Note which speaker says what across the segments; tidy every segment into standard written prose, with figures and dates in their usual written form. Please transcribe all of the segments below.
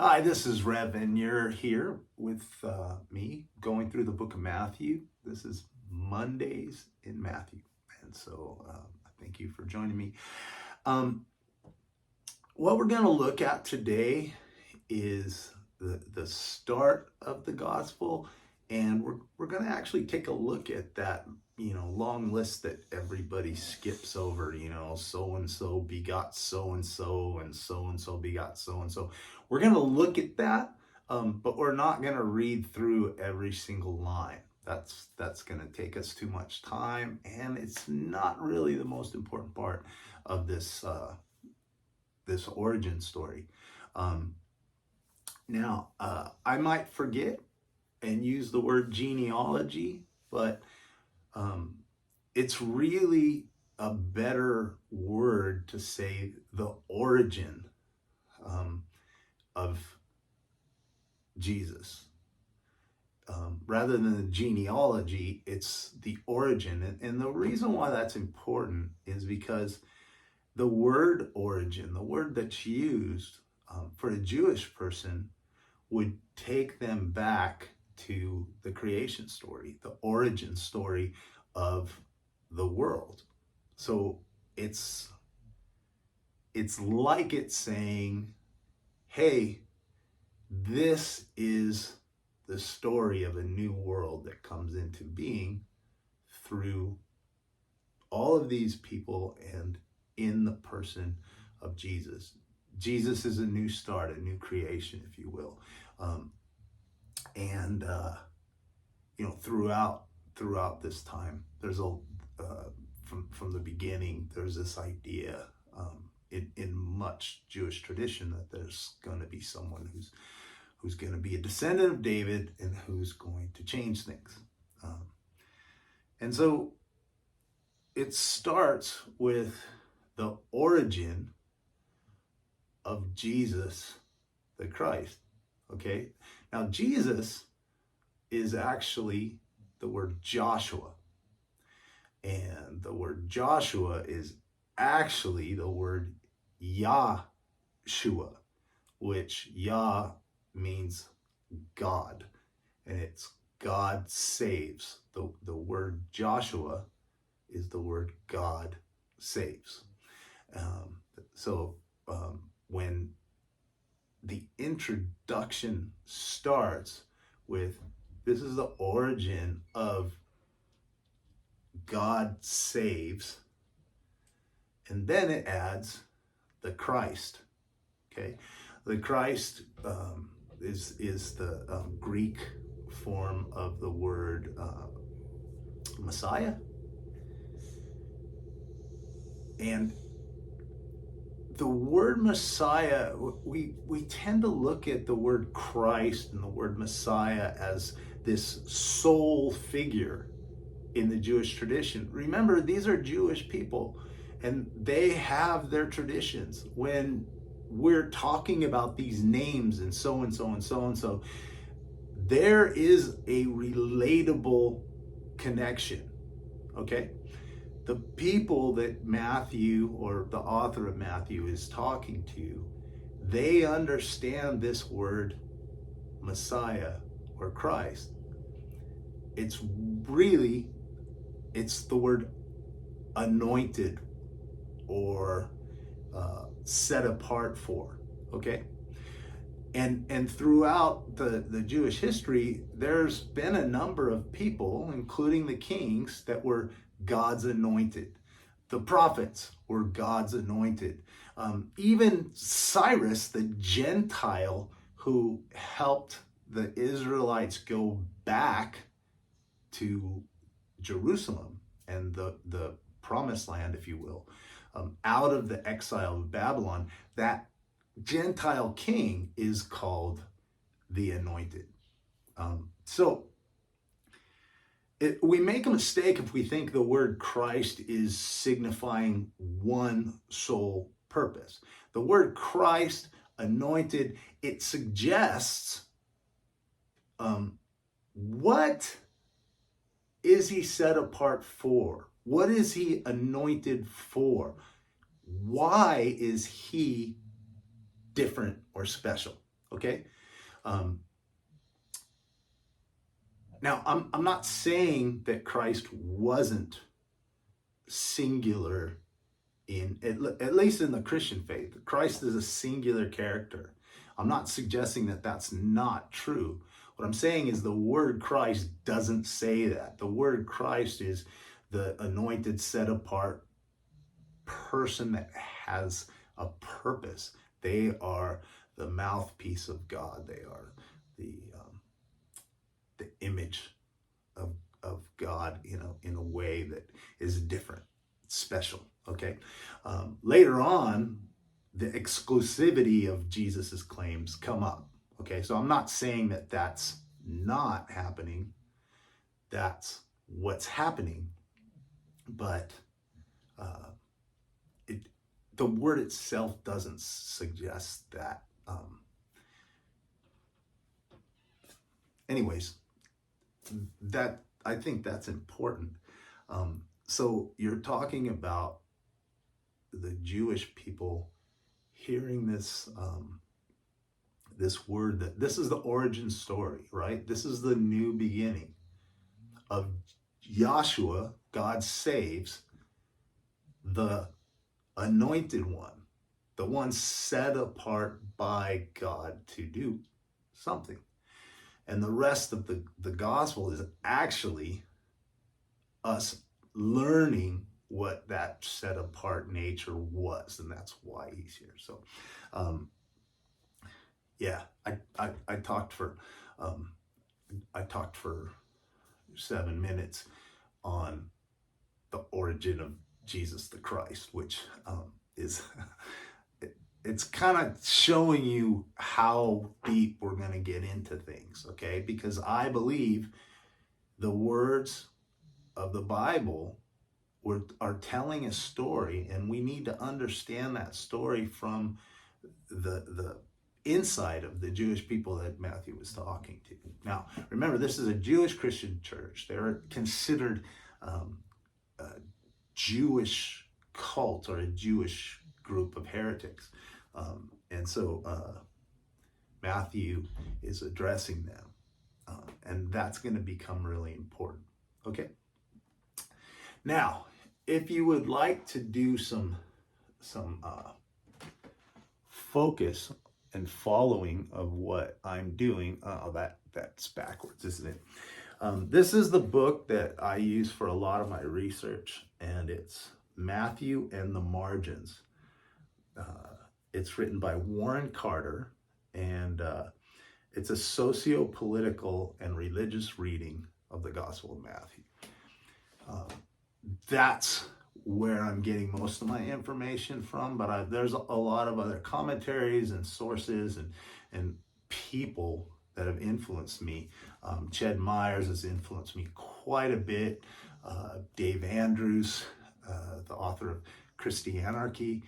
Speaker 1: Hi, this is Rev, and you're here with me going through the book of Matthew. This is Mondays in Matthew, and so thank you for joining me. Um, what we're going to look at today is the start of the gospel, and we're going to actually take a look at that long list that everybody skips over. So and so begot so and so, and so begot so and so. We're going to look at that, but we're not going to read through every single line. That's going to take us too much time, and it's not really the most important part of this origin story. Now, I might forget and use the word genealogy, but it's really a better word to say the origin of Jesus. Rather than the genealogy, it's the origin. And the reason why that's important is because the word origin, the word that's used for a Jewish person, would take them back to the creation story, the origin story of the world. So it's like it's saying, hey, this is the story of a new world that comes into being through all of these people and in the person of Jesus. Jesus is a new start, a new creation, if you will. And throughout this time, there's from the beginning, there's this idea in much Jewish tradition that there's going to be someone who's going to be a descendant of David and who's going to change things. And so it starts with the origin of Jesus the Christ. Okay? Now, Jesus is actually the word Joshua. And the word Joshua is actually the word Yahshua, which Yah means God. And it's God saves. The word Joshua is the word God saves. So when the introduction starts with, this is the origin of God saves, and then it adds the Christ. Okay, the Christ is the Greek form of the word Messiah, and the word Messiah, we tend to look at the word Christ and the word Messiah as this sole figure in the Jewish tradition. Remember, these are Jewish people and they have their traditions. When we're talking about these names and so and so and so and so, there is a relatable connection, okay? The people that Matthew, or the author of Matthew, is talking to, they understand this word Messiah or Christ. It's the word anointed or set apart for, okay? And throughout the Jewish history, there's been a number of people, including the kings, that were God's anointed. The prophets were God's anointed. Even Cyrus, the Gentile who helped the Israelites go back to Jerusalem and the promised land, if you will, out of the exile of Babylon, that Gentile king is called the anointed. We make a mistake if we think the word Christ is signifying one sole purpose. The word Christ, anointed, it suggests what is he set apart for? What is he anointed for? Why is he different or special? Okay. Um, Now, I'm not saying that Christ wasn't singular at least in the Christian faith. Christ is a singular character. I'm not suggesting that that's not true. What I'm saying is the word Christ doesn't say that. The word Christ is the anointed, set apart person that has a purpose. They are the mouthpiece of God. They are the image of God in a way that is different, special. Okay. Later on, the exclusivity of Jesus's claims come up. Okay, so I'm not saying that that's not happening. That's what's happening, but uh, it the word itself doesn't suggest that. Anyways, that I think that's important. So you're talking about the Jewish people hearing this word, that this is the origin story, right? This is the new beginning of Yahshua. God saves the anointed one, the one set apart by God to do something. And the rest of the gospel is actually us learning what that set apart nature was, and that's why he's here. So yeah, I talked for um, 7 minutes on the origin of Jesus the Christ, which is it's kind of showing you how deep we're going to get into things, okay? Because I believe the words of the Bible are telling a story, and we need to understand that story from the inside of the Jewish people that Matthew was talking to. Now, remember, this is a Jewish Christian church. They're considered a Jewish cult or a Jewish group of heretics. And so Matthew is addressing them. And that's going to become really important. Okay? Now, if you would like to do some focus and following of what I'm doing, that's backwards, isn't it? This is the book that I use for a lot of my research, and it's Matthew and the Margins. It's written by Warren Carter, and it's a socio-political and religious reading of the Gospel of Matthew. That's where I'm getting most of my information from, but there's a lot of other commentaries and sources and people that have influenced me. Ched Myers has influenced me quite a bit. Dave Andrews, the author of Christianarchy.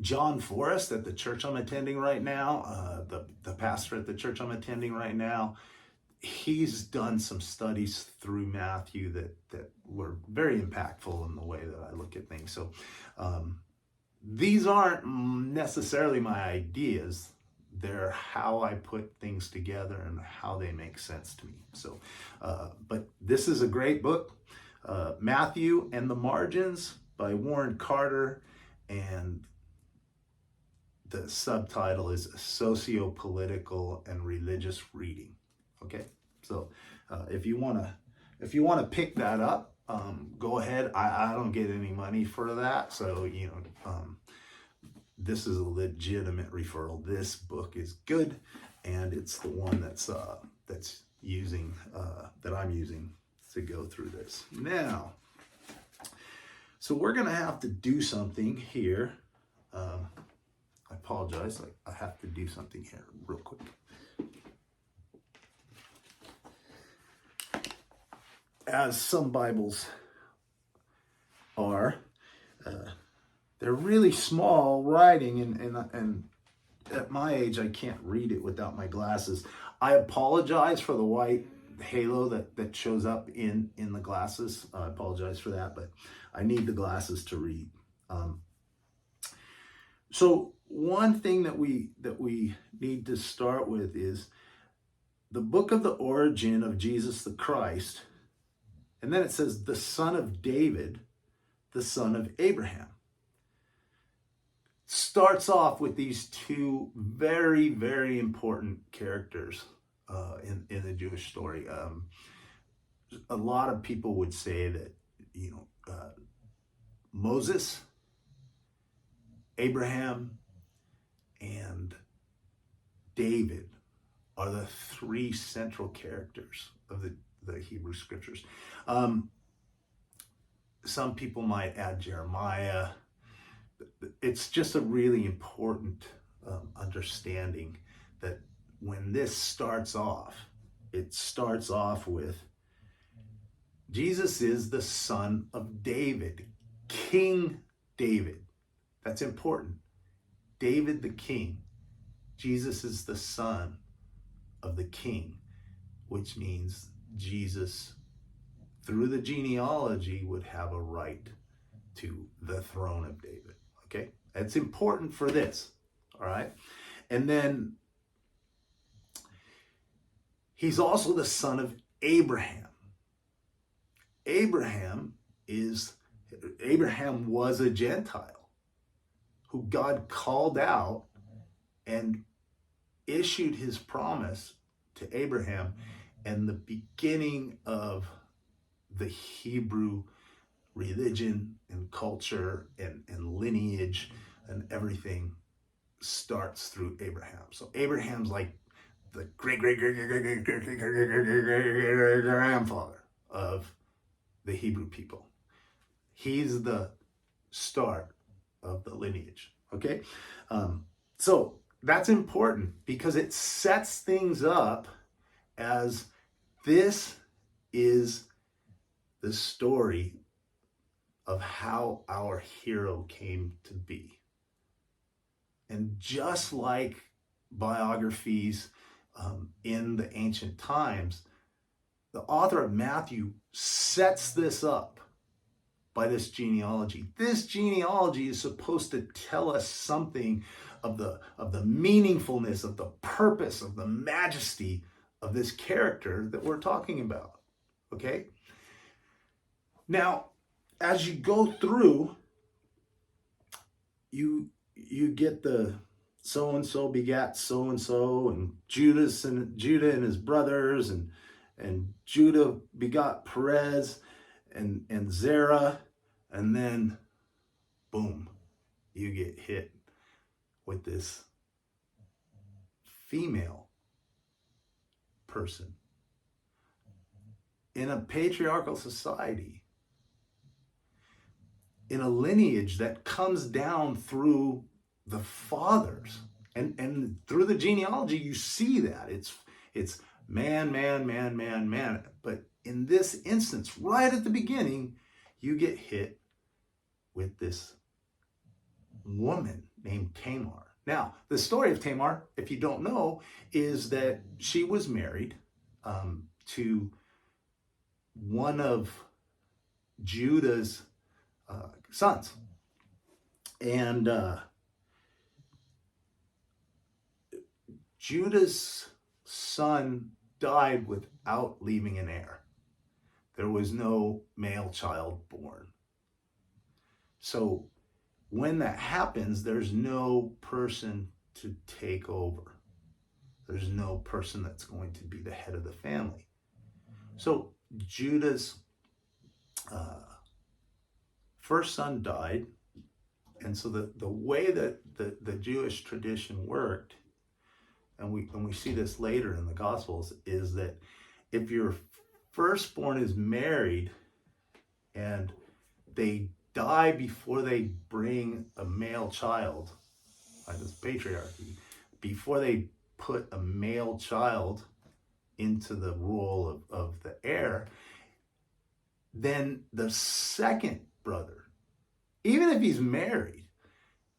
Speaker 1: John Forrest at the church I'm attending right now, the pastor at the church I'm attending right now, he's done some studies through Matthew that were very impactful in the way that I look at things. So these aren't necessarily my ideas. They're how I put things together and how they make sense to me. So, but this is a great book, Matthew and the Margins by Warren Carter, and the subtitle is Socio-Political and Religious Reading. Okay, so if you want to pick that up, go ahead. I don't get any money for that, so this is a legitimate referral. This book is good, and it's the one that's using that I'm using to go through this now. So we're gonna have to do something here. I apologize. I have to do something here real quick. As some Bibles are, they're really small writing, and at my age, I can't read it without my glasses. I apologize for the white halo that shows up in the glasses. I apologize for that, but I need the glasses to read. So one thing that we need to start with is the book of the origin of Jesus the Christ, and then it says the son of David, the son of Abraham. Starts off with these two very, very important characters in the Jewish story. A lot of people would say that, Moses, Abraham, and David are the three central characters of the Hebrew scriptures. Some people might add Jeremiah. It's just a really important understanding that when this starts off, it starts off with Jesus is the son of David, King David. That's important. David the king. Jesus is the son of the king, which means Jesus, through the genealogy, would have a right to the throne of David. Okay? That's important for this. All right? And then he's also the son of Abraham. Abraham was a Gentile who God called out and issued his promise to Abraham, and the beginning of the Hebrew religion and culture and lineage and everything starts through Abraham. So Abraham's like the great-great-great-great-great-great-great-great-grandfather of the Hebrew people. He's the start of the lineage. Okay? So that's important because it sets things up as this is the story of how our hero came to be. And just like biographies in the ancient times, the author of Matthew sets this up by this genealogy. This genealogy is supposed to tell us something of the meaningfulness, of the purpose, of the majesty of this character that we're talking about. Okay? Now, as you go through, you get the so-and-so begats so-and-so, and Judah and his brothers, and Judah begot Perez and Zerah, and then boom, you get hit with this female person in a patriarchal society, in a lineage that comes down through the fathers, and through the genealogy you see that it's man, but in this instance, right at the beginning, you get hit with this woman named Tamar. Now, the story of Tamar, if you don't know, is that she was married to one of Judah's sons. And Judah's son died without leaving an heir. There was no male child born. So when that happens, there's no person to take over. There's no person that's going to be the head of the family. So Judah's first son died. And so the way that the Jewish tradition worked, and we see this later in the Gospels, is that if your firstborn is married and they die before they bring a male child, like this patriarchy, before they put a male child into the role of the heir, then the second brother, even if he's married,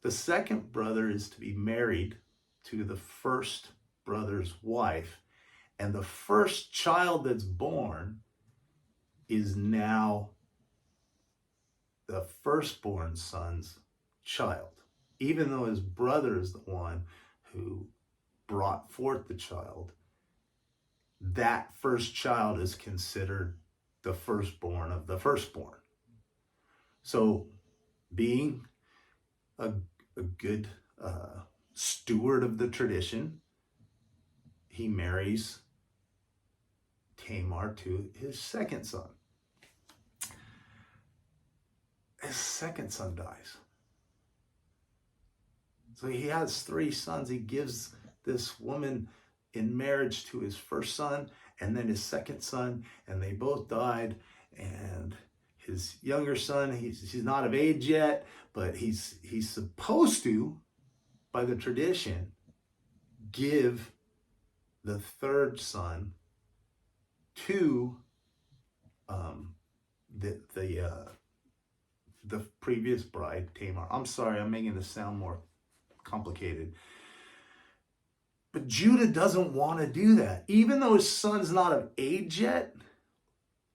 Speaker 1: the second brother is to be married to the first brother's wife, and the first child that's born is now the firstborn son's child. even though his brother is the one who brought forth the child, that first child is considered the firstborn of the firstborn. So being a good steward of the tradition, he marries Tamar to his second son. His second son dies. So he has 3 sons. He gives this woman in marriage to his first son and then his second son, and they both died. And his younger son, he's not of age yet, but he's supposed to, by the tradition, give the third son to the previous bride, Tamar. I'm sorry, I'm making this sound more complicated. But Judah doesn't want to do that. Even though his son's not of age yet,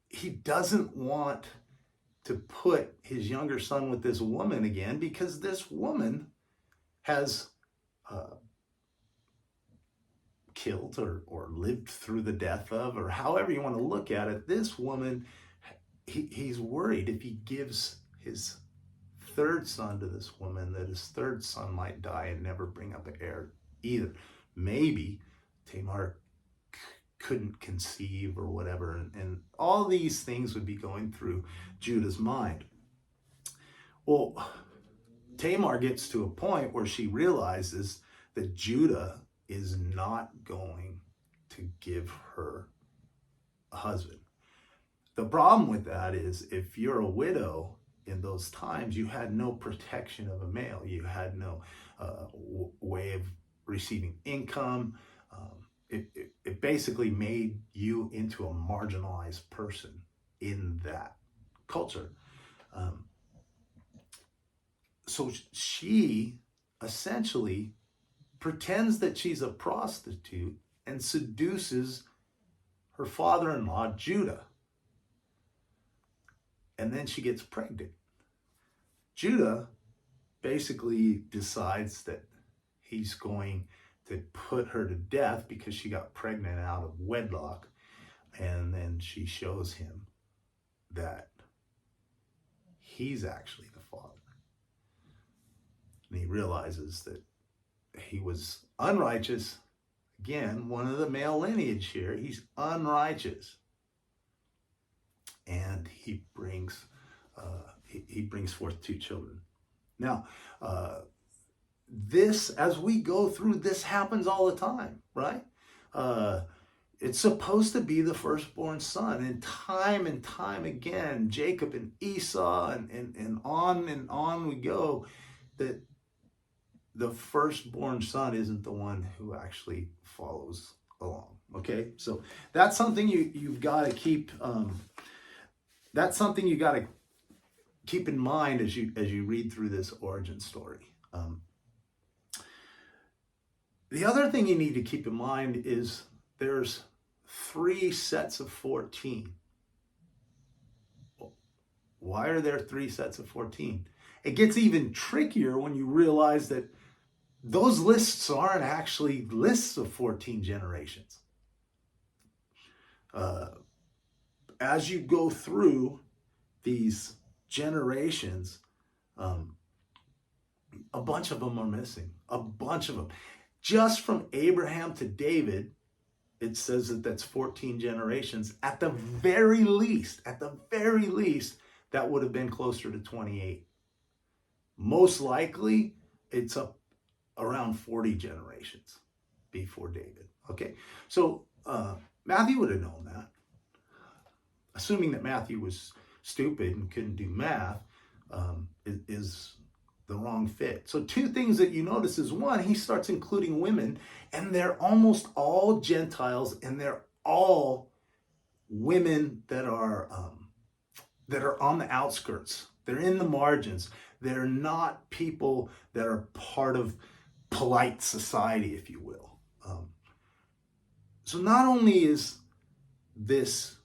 Speaker 1: he doesn't want to put his younger son with this woman again, because this woman has killed or lived through the death of, or however you want to look at it. This woman, he's worried if he gives his third son to this woman, that his third son might die and never bring up an heir either. Maybe Tamar couldn't conceive or whatever, and all these things would be going through Judah's mind. Well, Tamar gets to a point where she realizes that Judah is not going to give her a husband. The problem with that is, if you're a widow in those times, you had no protection of a male. You had no way of receiving income. It basically made you into a marginalized person in that culture. So she essentially pretends that she's a prostitute and seduces her father-in-law, Judah. And then she gets pregnant. Judah basically decides that he's going to put her to death because she got pregnant out of wedlock. And then she shows him that he's actually the father. And he realizes that he was unrighteous. Again, one of the male lineage here. He's unrighteous. And he brings forth 2 children. Now, this, as we go through, this happens all the time, right? It's supposed to be the firstborn son, and time again, Jacob and Esau, and on we go, that the firstborn son isn't the one who actually follows along. Okay, so that's something you've got to keep. That's something you got to keep in mind as you read through this origin story. The other thing you need to keep in mind is there's 3 sets of 14. Why are there 3 sets of 14? It gets even trickier when you realize that those lists aren't actually lists of 14 generations. As you go through these generations, a bunch of them are missing. A bunch of them. Just from Abraham to David, it says that that's 14 generations. At the very least, that would have been closer to 28. Most likely, it's up around 40 generations before David. Okay, so Matthew would have known that. Assuming that Matthew was stupid and couldn't do math, is the wrong fit. So 2 things that you notice is, one, he starts including women, and they're almost all Gentiles, and they're all women that are on the outskirts. They're in the margins. They're not people that are part of polite society, if you will. So not only is this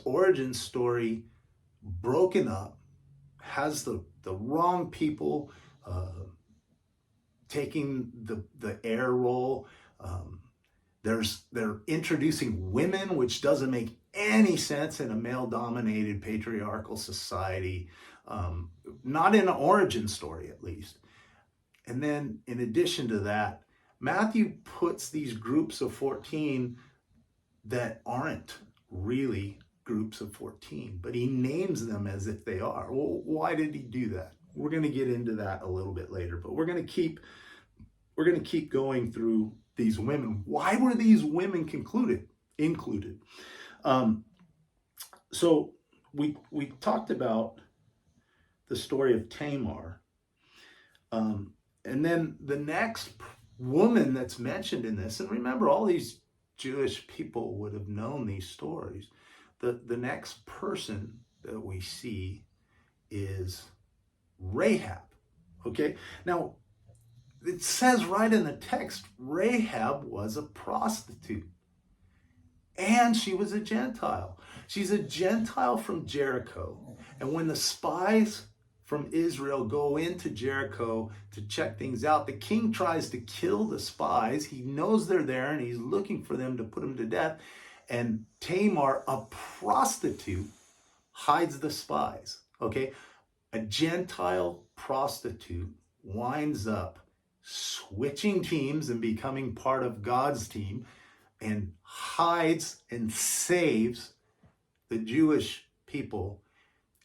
Speaker 1: origin story broken up, has the wrong people taking the heir role. They're introducing women, which doesn't make any sense in a male-dominated patriarchal society, not in an origin story at least. And then in addition to that, Matthew puts these groups of 14 that aren't really groups of 14, but he names them as if they are. Well, why did he do that? We're going to get into that a little bit later, but we're going to keep going through these women. Why were these women included? So we talked about the story of Tamar, and then the next woman that's mentioned in this, and remember, all these Jewish people would have known these stories. The next person that we see is Rahab. Okay, now it says right in the text, Rahab was a prostitute. And she was a Gentile. She's a Gentile from Jericho. And when the spies from Israel go into Jericho to check things out, the king tries to kill the spies. He knows they're there and he's looking for them to put them to death. And Tamar, a prostitute, hides the spies. Okay? A Gentile prostitute winds up switching teams and becoming part of God's team, and hides and saves the Jewish people,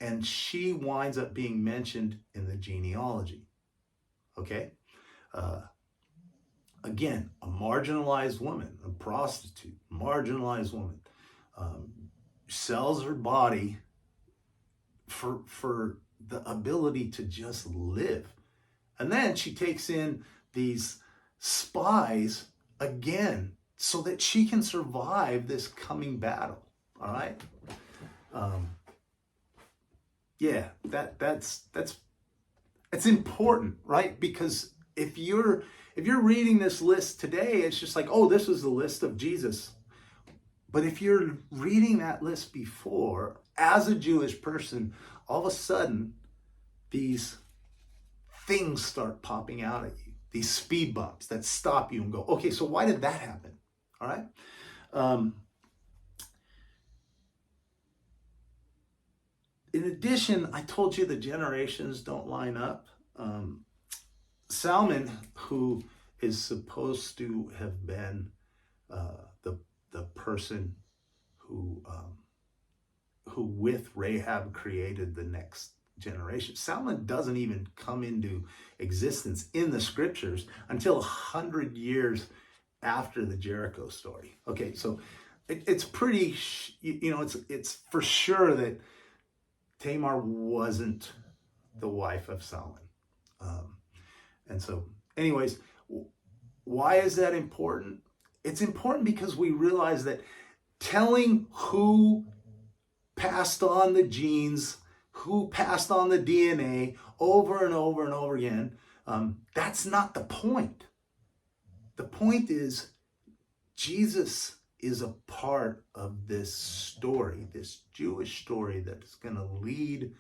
Speaker 1: and she winds up being mentioned in the genealogy. Okay? Again, a marginalized woman, a prostitute, marginalized woman, sells her body for the ability to just live. And then she takes in these spies again so that she can survive this coming battle. All right? Yeah, that's important, right? Because if you're reading this list today, it's just like, oh, this is the list of Jesus. But if you're reading that list before, as a Jewish person, all of a sudden, these things start popping out at you. These speed bumps that stop you and go, okay, so why did that happen? All right? In addition, I told you the generations don't line up. Salmon, who is supposed to have been the person who with Rahab created the next generation. Salmon doesn't even come into existence in the scriptures until 100 years after the Jericho story. Okay, so it's pretty, it's for sure that Tamar wasn't the wife of Solomon. And so, anyways, why is that important? It's important because we realize that telling who passed on the genes, who passed on the DNA over and over and over again, that's not the point. The point is Jesus is a part of this story, this Jewish story that's going to lead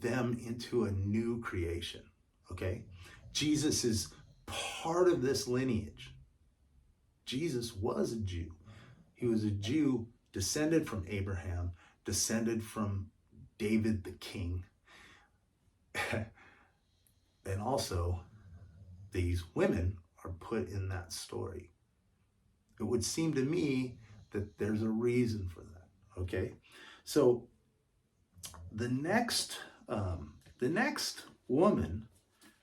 Speaker 1: them into a new creation. Okay? Jesus is part of this lineage. Jesus was a Jew. He was a Jew descended from Abraham, descended from David the king. And also, these women are put in that story. It would seem to me that there's a reason for that. Okay? So the next woman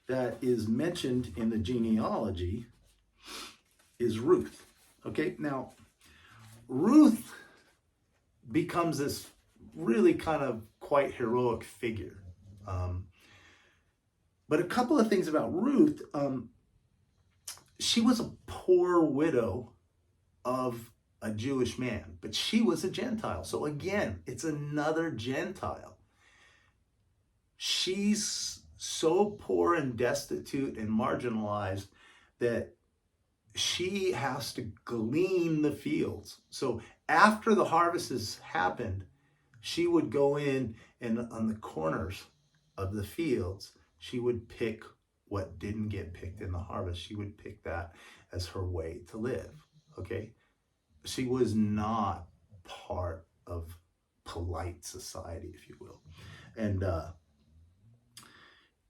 Speaker 1: that is mentioned in the genealogy is Ruth. Okay, now Ruth becomes this really kind of quite heroic figure. But a couple of things about Ruth, she was a poor widow of a Jewish man, but she was a Gentile. So again, it's another Gentile. She's so poor and destitute and marginalized that she has to glean the fields. So after the harvest has happened, she would go in and on the corners of the fields, she would pick what didn't get picked in the harvest. She would pick that as her way to live, okay? She was not part of polite society, if you will. And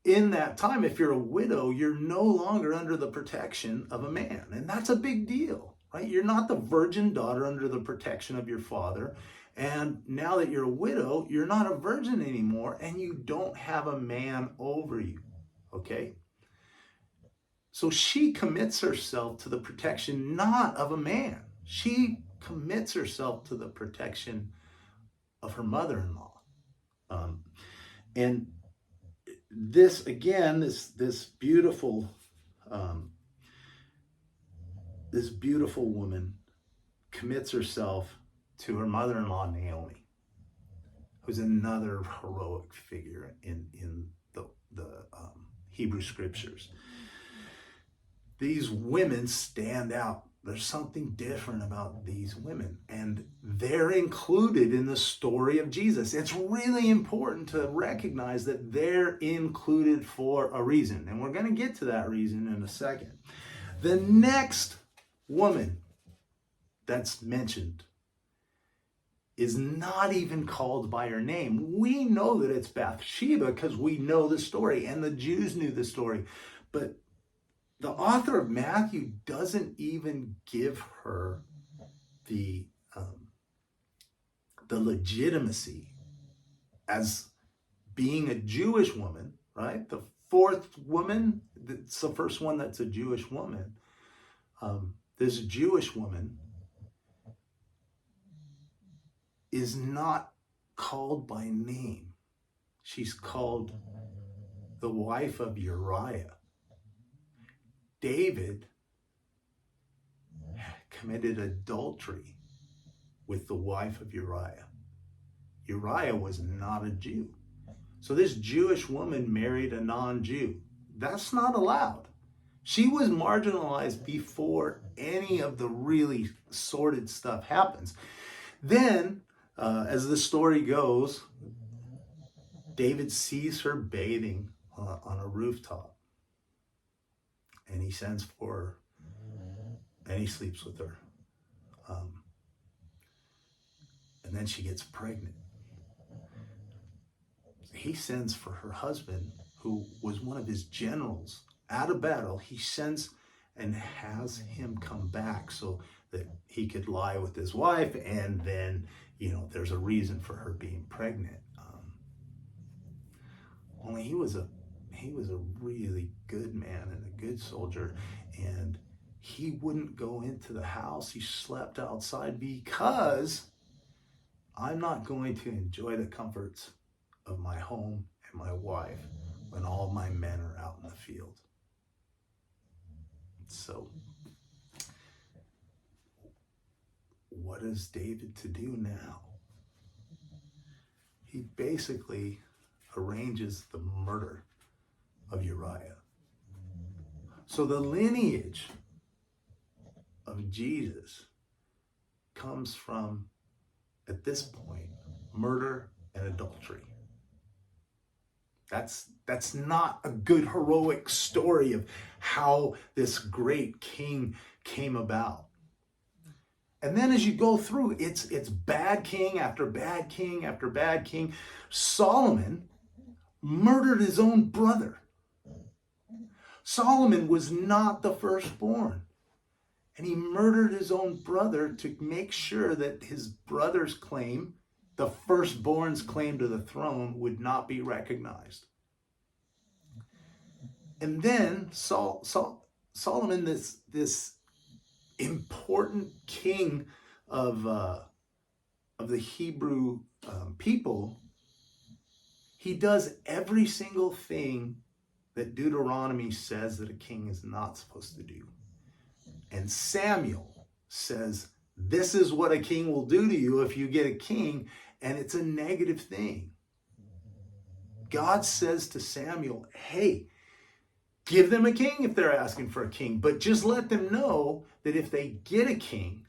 Speaker 1: in that time, if you're a widow, you're no longer under the protection of a man. And that's a big deal, right? You're not the virgin daughter under the protection of your father. And now that you're a widow, you're not a virgin anymore, and you don't have a man over you, okay? So she commits herself to the protection not of a man. She commits herself to the protection of her mother-in-law. And this, again, this beautiful woman commits herself to her mother-in-law, Naomi, who's another heroic figure in the Hebrew scriptures. These women stand out. There's something different about these women, and they're included in the story of Jesus. It's really important to recognize that they're included for a reason, and we're going to get to that reason in a second. The next woman that's mentioned is not even called by her name. We know that it's Bathsheba because we know the story, and the Jews knew the story, but the author of Matthew doesn't even give her the legitimacy as being a Jewish woman, right? The fourth woman, it's the first one that's a Jewish woman. This Jewish woman is not called by name. She's called the wife of Uriah. David committed adultery with the wife of Uriah. Uriah was not a Jew. So this Jewish woman married a non-Jew. That's not allowed. She was marginalized before any of the really sordid stuff happens. Then, as the story goes, David sees her bathing on a rooftop. And he sends for her, and he sleeps with her. And then she gets pregnant. He sends for her husband, who was one of his generals, out of battle. He sends and has him come back so that he could lie with his wife, and then, there's a reason for her being pregnant. Only he was a really good man and a good soldier, and he wouldn't go into the house. He slept outside because I'm not going to enjoy the comforts of my home and my wife when all my men are out in the field. So what is David to do now? He basically arranges the murder of Uriah. So the lineage of Jesus comes from, at this point, murder and adultery. That's not a good heroic story of how this great king came about. And then as you go through, it's bad king after bad king after bad king. Solomon murdered his own brother. Solomon was not the firstborn. And he murdered his own brother to make sure that his brother's claim, the firstborn's claim to the throne, would not be recognized. And then Solomon, this important king of the Hebrew people, he does every single thing that Deuteronomy says that a king is not supposed to do. And Samuel says, this is what a king will do to you if you get a king, and it's a negative thing. God says to Samuel, hey, give them a king if they're asking for a king, but just let them know that if they get a king,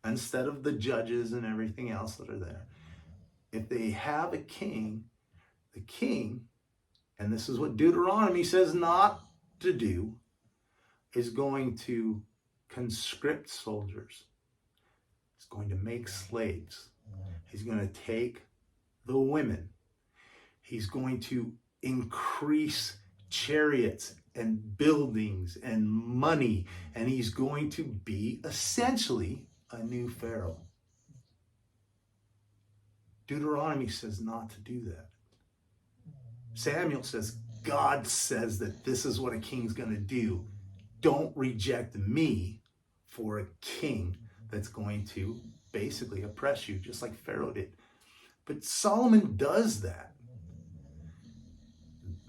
Speaker 1: instead of the judges and everything else that are there, if they have a king, the king, and this is what Deuteronomy says not to do, is going to conscript soldiers. He's going to make slaves. He's going to take the women. He's going to increase chariots and buildings and money, and he's going to be essentially a new Pharaoh. Deuteronomy says not to do that. Samuel says, God says that this is what a king's going to do. Don't reject me for a king that's going to basically oppress you, just like Pharaoh did. But Solomon does that.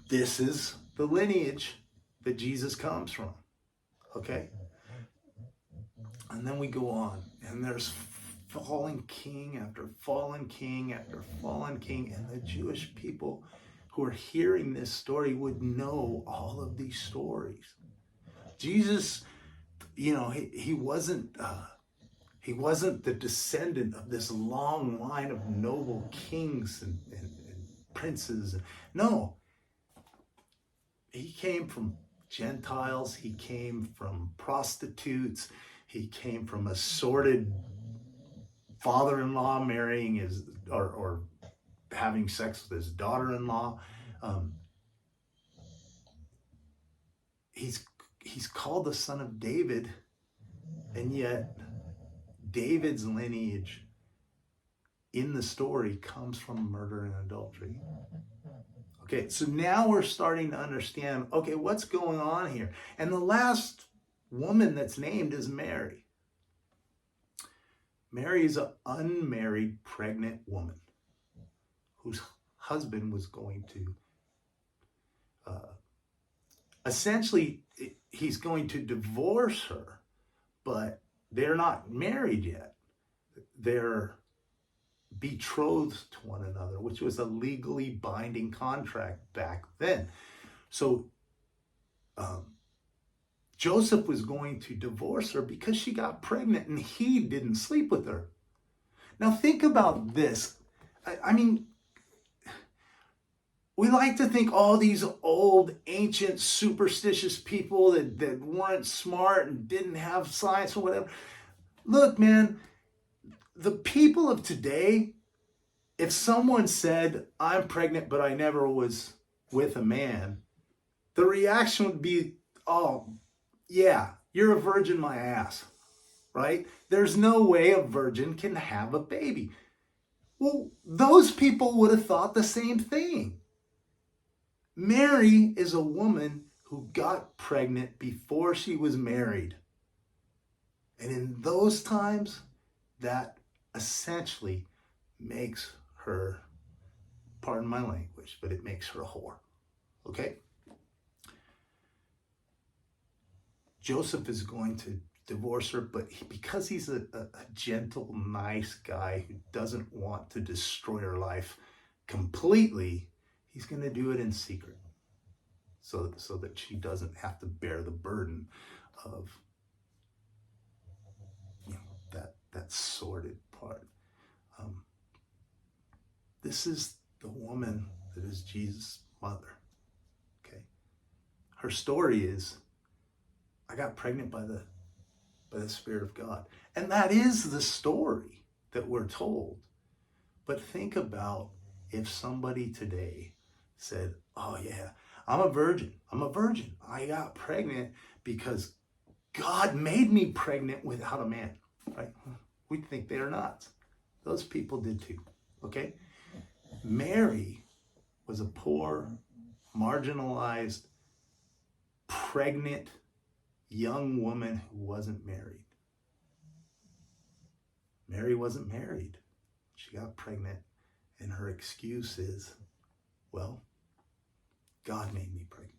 Speaker 1: This is the lineage that Jesus comes from. Okay? And then we go on, and there's fallen king after fallen king after fallen king, and the Jewish people who are hearing this story would know all of these stories. Jesus, he wasn't the descendant of this long line of noble kings and princes. No, he came from Gentiles. He came from prostitutes. He came from a sordid father-in-law marrying his or having sex with his daughter-in-law. He's called the son of David, and yet David's lineage in the story comes from murder and adultery. Okay, so now we're starting to understand, okay, what's going on here? And the last woman that's named is Mary. Mary is an unmarried pregnant woman whose husband was going to essentially, he's going to divorce her, but they're not married yet. They're betrothed to one another, which was a legally binding contract back then. So Joseph was going to divorce her because she got pregnant and he didn't sleep with her. Now think about this. I mean, we like to think all these old, ancient, superstitious people that weren't smart and didn't have science or whatever. Look, man, the people of today, if someone said, I'm pregnant, but I never was with a man, the reaction would be, oh, yeah, you're a virgin, my ass, right? There's no way a virgin can have a baby. Well, those people would have thought the same thing. Mary is a woman who got pregnant before she was married. And in those times, that essentially makes her, pardon my language, but it makes her a whore. Okay? Joseph is going to divorce her, but because he's a gentle, nice guy who doesn't want to destroy her life completely, he's going to do it in secret so that she doesn't have to bear the burden of that sordid part. This is the woman that is Jesus' mother. Okay, her story is, I got pregnant by the Spirit of God, and that is the story that we're told. But think about if somebody today said, oh yeah, I'm a virgin. I got pregnant because God made me pregnant without a man, right? We'd think they're nuts. Those people did too, okay? Mary was a poor, marginalized, pregnant, young woman who wasn't married. Mary wasn't married. She got pregnant, and her excuse is, well, God made me pregnant.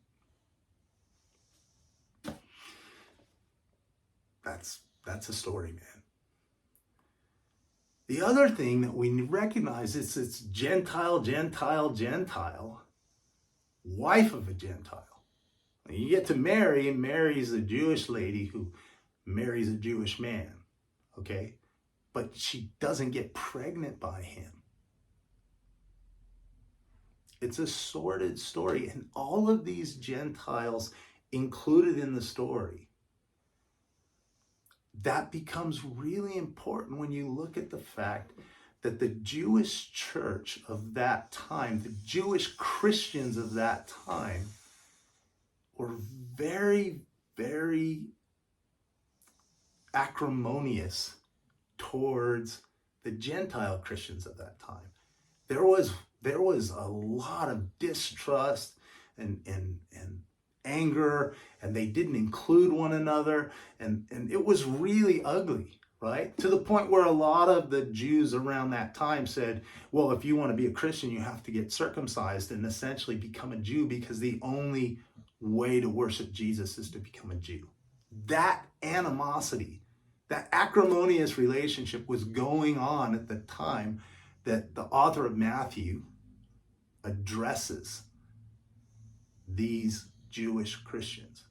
Speaker 1: That's a story, man. The other thing that we recognize is it's Gentile, wife of a Gentile. When you get to Mary, and Mary's a Jewish lady who marries a Jewish man, okay? But she doesn't get pregnant by him. It's a sordid story, and all of these Gentiles included in the story. That becomes really important when you look at the fact that the Jewish church of that time, the Jewish Christians of that time, were very, very acrimonious towards the Gentile Christians of that time. There was a lot of distrust and anger, and they didn't include one another, and it was really ugly, right? To the point where a lot of the Jews around that time said, well, if you want to be a Christian, you have to get circumcised and essentially become a Jew, because the only way to worship Jesus is to become a Jew. That animosity, that acrimonious relationship was going on at the time that the author of Matthew addresses these Jewish Christians.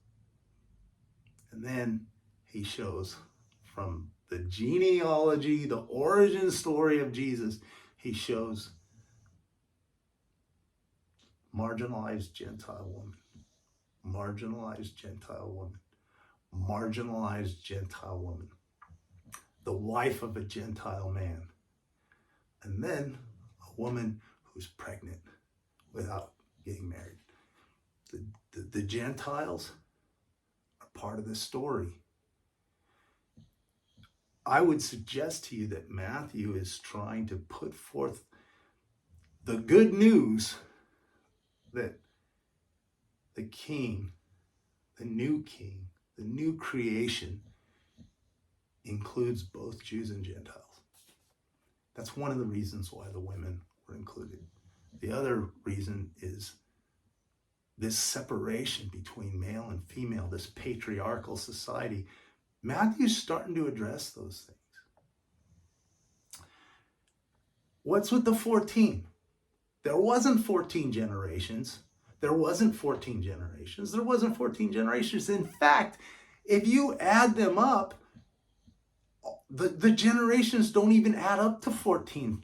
Speaker 1: And then he shows from the genealogy, the origin story of Jesus, he shows marginalized Gentile woman, marginalized Gentile woman, marginalized Gentile woman, the wife of a Gentile man, and then a woman who's pregnant without getting married. The Gentiles are part of this story. I would suggest to you that Matthew is trying to put forth the good news that the king, the new creation, includes both Jews and Gentiles. That's one of the reasons why the women were included. The other reason is this separation between male and female, this patriarchal society. Matthew's starting to address those things. What's with the 14? There wasn't 14 generations. There wasn't 14 generations. There wasn't 14 generations. In fact, if you add them up, the generations don't even add up to 14,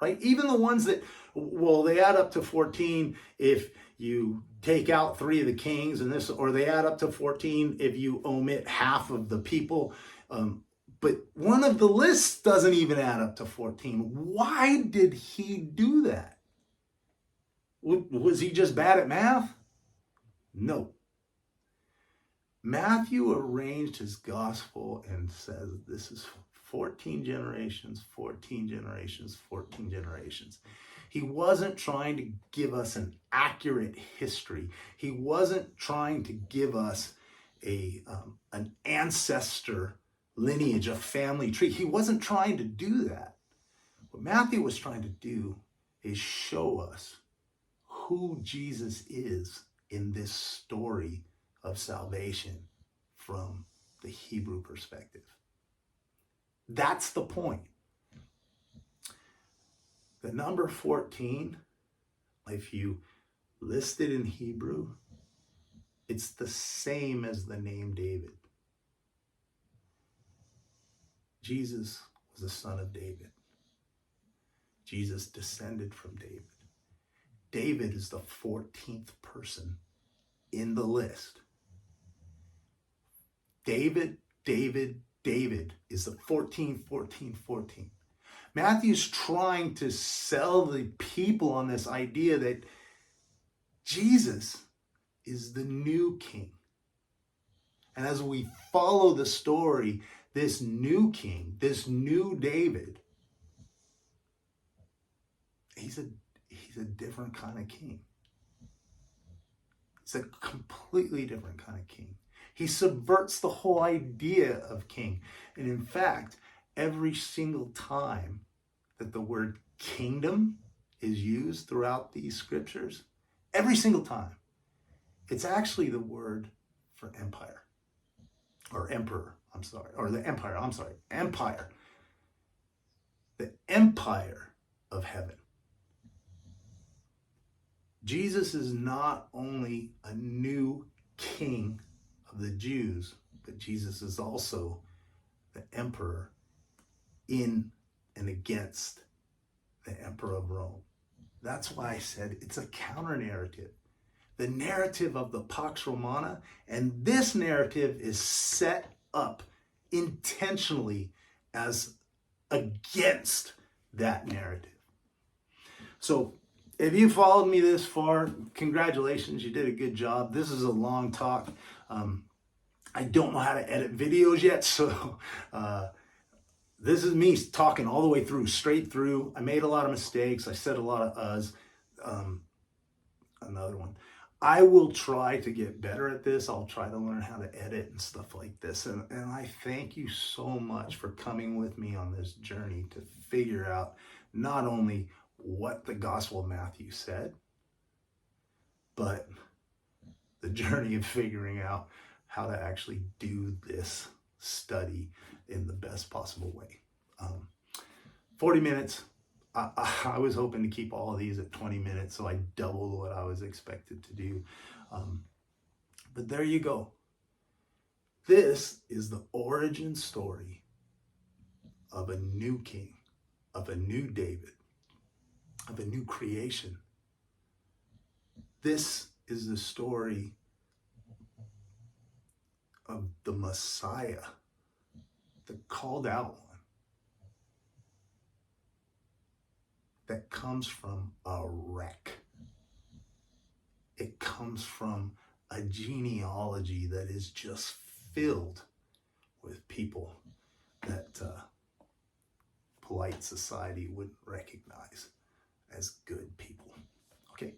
Speaker 1: right? Even the ones that, well, they add up to 14 if you take out 3 of the kings and this, or they add up to 14 if you omit half of the people. But one of the lists doesn't even add up to 14. Why did he do that? Was he just bad at math? No. Matthew arranged his gospel and says this is 14 generations, 14 generations, 14 generations. He wasn't trying to give us an accurate history. He wasn't trying to give us an ancestor lineage, a family tree. He wasn't trying to do that. What Matthew was trying to do is show us who Jesus is in this story of salvation from the Hebrew perspective. That's the point. The number 14, if you list it in Hebrew, it's the same as the name David. Jesus was a son of David. Jesus descended from David. David is the 14th person in the list. David is the 14. Matthew's trying to sell the people on this idea that Jesus is the new king. And as we follow the story, this new king, this new David, he's a different kind of king. He's a completely different kind of king. He subverts the whole idea of king. And in fact, every single time that the word kingdom is used throughout these scriptures, every single time, it's actually the word for empire. Or emperor, or the empire, empire. The empire of heaven. Jesus is not only a new king of the Jews, but Jesus is also the emperor in and against the emperor of Rome. That's why I said it's a counter narrative. The narrative of the Pax Romana, and this narrative is set up intentionally as against that narrative. So if you followed me this far, congratulations, you did a good job. This is a long talk. I don't know how to edit videos yet, so this is me talking all the way through, straight through. I made a lot of mistakes. I said a lot of uhs. Another one. I will try to get better at this. I'll try to learn how to edit and stuff like this. And I thank you so much for coming with me on this journey to figure out not only what the Gospel of Matthew said, but the journey of figuring out how to actually do this study in the best possible way. 40 minutes. I was hoping to keep all of these at 20 minutes, so I doubled what I was expected to do. But there you go. This is the origin story of a new king, of a new David, of a new creation. This is the story of the Messiah, the called out one, that comes from a wreck. It comes from a genealogy that is just filled with people that polite society wouldn't recognize as good people. Okay?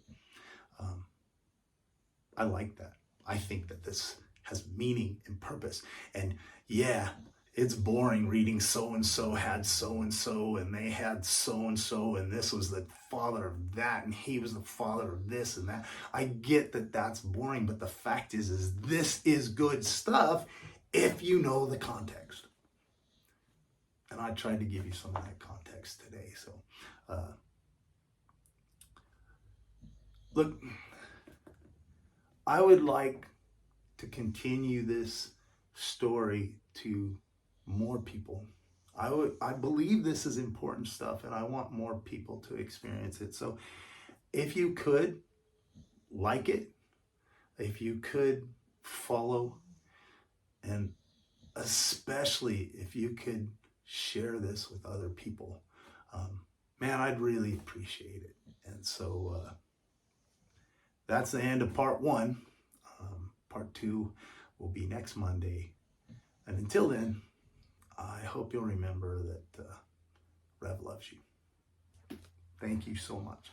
Speaker 1: I like that. I think that this has meaning and purpose. And yeah, it's boring reading so-and-so had so-and-so and they had so-and-so and this was the father of that and he was the father of this and that. I get that that's boring, but the fact is this is good stuff if you know the context. And I tried to give you some of that context today. So, look, I would like to continue this story to more people. I believe this is important stuff and I want more people to experience it. So if you could like it, if you could follow, and especially if you could share this with other people, man, I'd really appreciate it. And so that's the end of part one. Part two will be next Monday. And until then, I hope you'll remember that Rev loves you. Thank you so much.